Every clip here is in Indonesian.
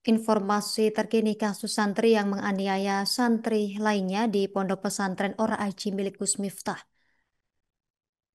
Informasi terkini kasus santri yang menganiaya santri lainnya di Pondok Pesantren Ora Aji milik Gus Miftah.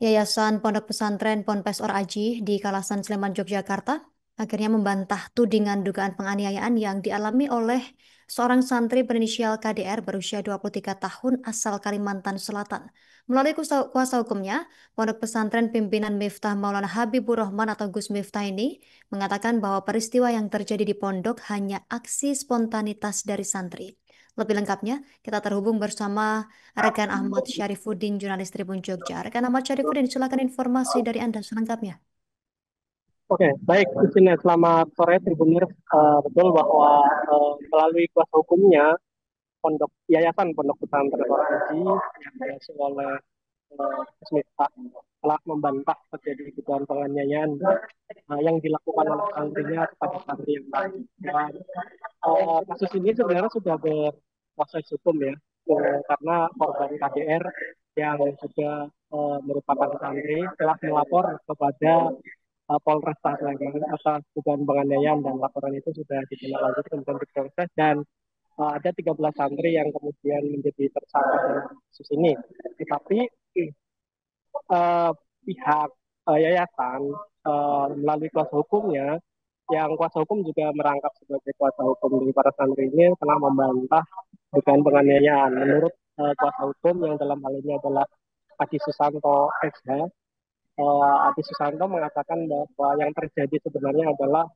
Yayasan Pondok Pesantren Ponpes Ora Aji di Kalasan Sleman, Yogyakarta, akhirnya membantah tudingan dugaan penganiayaan yang dialami oleh seorang santri berinisial KDR berusia 23 tahun asal Kalimantan Selatan. Melalui kuasa hukumnya, Pondok Pesantren pimpinan Miftah Maulana Habibur Rahman atau Gus Miftah ini mengatakan bahwa peristiwa yang terjadi di pondok hanya aksi spontanitas dari santri. Lebih lengkapnya, kita terhubung bersama rekan Ahmad Syarifuddin, jurnalis Tribun Jogja. Rekan Ahmad Syarifuddin, silakan informasi dari Anda selengkapnya. Oke, baik. Di sini selamat sore Tribuners. Betul bahwa melalui kuasa hukumnya Yayasan Pondok Pesantren Ora Aji yang diasuh oleh Kusmita telah membantah terjadi dugaan penganiayaan yang dilakukan oleh santrinya kepada santri yang lain. Dan kasus ini sebenarnya sudah berproses hukum ya, karena korban KDR yang juga merupakan santri telah melapor kepada Polresta Sleman atas dugaan penganiayaan, dan laporan itu sudah ditindaklanjuti kemudian diproses, dan ada 13 santri yang kemudian menjadi tersangka dalam kasus ini. Tetapi uh, pihak yayasan melalui kuasa hukumnya, yang kuasa hukum juga merangkap sebagai kuasa hukum dari para santri ini, telah membantah dugaan penganiayaan. Menurut kuasa hukum yang dalam hal ini adalah Adi Susanto SH, Adi Susanto mengatakan bahwa yang terjadi sebenarnya adalah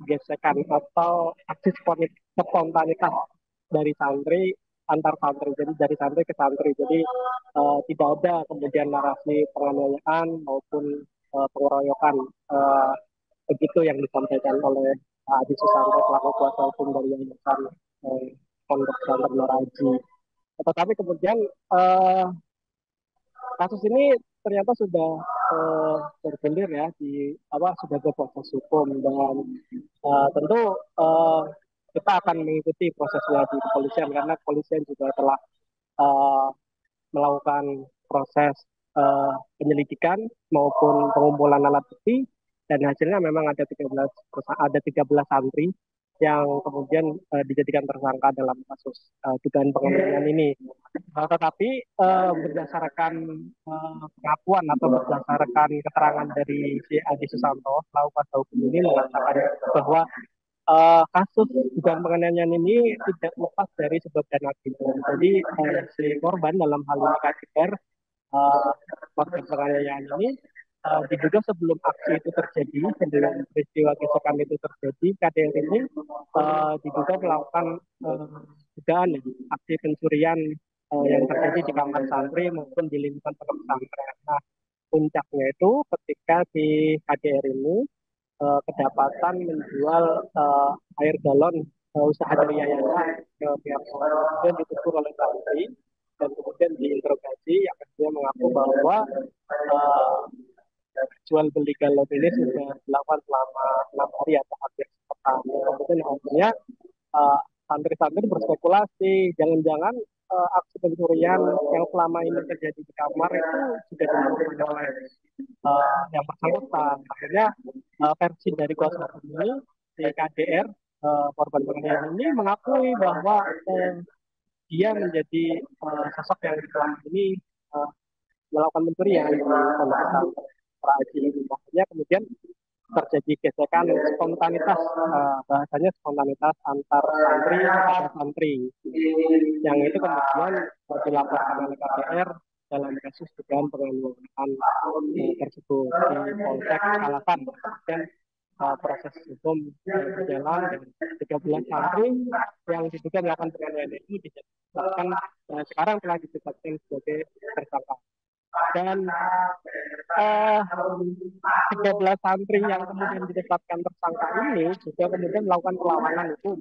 gesekan atau aksi spontanitas dari santri antar santri, jadi dari santri ke santri. Jadi tidak ada kemudian narasi penganiayaan maupun pengeroyokan. Uh, Begitu yang disampaikan oleh Adi Susanto selaku kuasa hukum dari Yayasan Pondok Pesantren Ora Aji. Tetapi kemudian kasus ini ternyata sudah bergulir ya, di apa, sudah berproses hukum, dan tentu kita akan mengikuti prosesnya di kepolisian, karena kepolisian juga telah uh, melakukan proses penyelidikan maupun pengumpulan alat bukti, dan hasilnya memang ada 13 santri yang kemudian dijadikan tersangka dalam kasus dugaan penganiayaan ini. Tetapi berdasarkan pengakuan atau berdasarkan keterangan dari si Adi Susanto, selaku kuasa hukum ini, mengatakan bahwa kasus dugaan penganiayaan ini tidak lepas dari sebab dan akibat. Jadi si korban dalam hal ini KDR, korban penganiayaan ini, diduga sebelum aksi itu terjadi, sebelum peristiwa gesekan itu terjadi, KDR ini diduga melakukan dugaan aksi pencurian yang terjadi di kamar santri maupun di lingkungan pondok pesantren. Nah, puncaknya itu ketika si KDR ini kedapatan menjual air galon usaha dari yayasan ke pihak sekolah, kemudian ditegur oleh santri dan kemudian diinterogasi, yang akhirnya mengaku bahwa uh, jual beli galon ini sudah dilakukan selama 6 hari atau hampir sepekan. Kemudian akhirnya uh, santri-santri berspekulasi, jangan-jangan aksi pencurian yang selama ini terjadi di kamar itu sudah dilakukan oleh yang bersangkutan. Akhirnya versi dari kuasa hukum ini, si KDR, korban penganiayaan ini, mengakui bahwa dia menjadi sosok yang selama ini uh, melakukan pencurian di pondok pesantren Ora Aji ini. Makanya kemudian terjadi gesekan spontanitas, bahasanya spontanitas antar santri kepada santri, yang itu kemudian dilaporkan oleh KPR dalam kasus dugaan penganiayaan tersebut di Polsek Kalasan. Dan proses hukum berjalan, dan 13 santri yang diduga melakukan penganiayaan itu ditetapkan, sekarang telah ditetapkan sebagai tersangka. Dan 13 santri yang kemudian ditetapkan tersangka ini juga kemudian melakukan perlawanan hukum.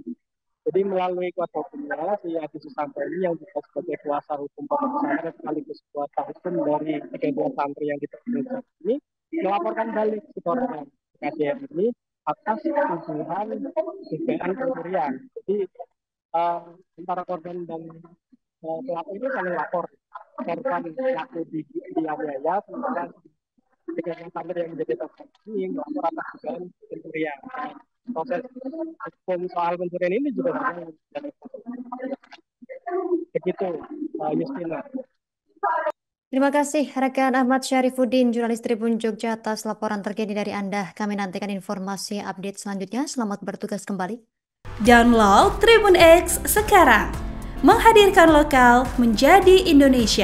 Jadi melalui kuasa hukumnya, si Adi Susanto ini yang juga sebagai kuasa hukum pondok pesantren sekaligus kuasa hukum dari 13 santri yang ditetapkan ini, melaporkan balik si korban KDR ini atas tuduhan dugaan pencurian. Jadi antara korban dan pelaku itu saling lapor. Korban pelaku dianiaya, sementara 13 santri yang menjadi tersangka ini melapor atas dugaan pencurian. proses hukum soal pencurian ini juga berjalan. Begitu, Justina. Terima kasih rekan Ahmad Syarifuddin, jurnalis Tribun Jogja atas laporan terkini dari Anda. Kami nantikan informasi update selanjutnya. Selamat bertugas kembali. Download Tribun X sekarang. Menghadirkan lokal menjadi Indonesia.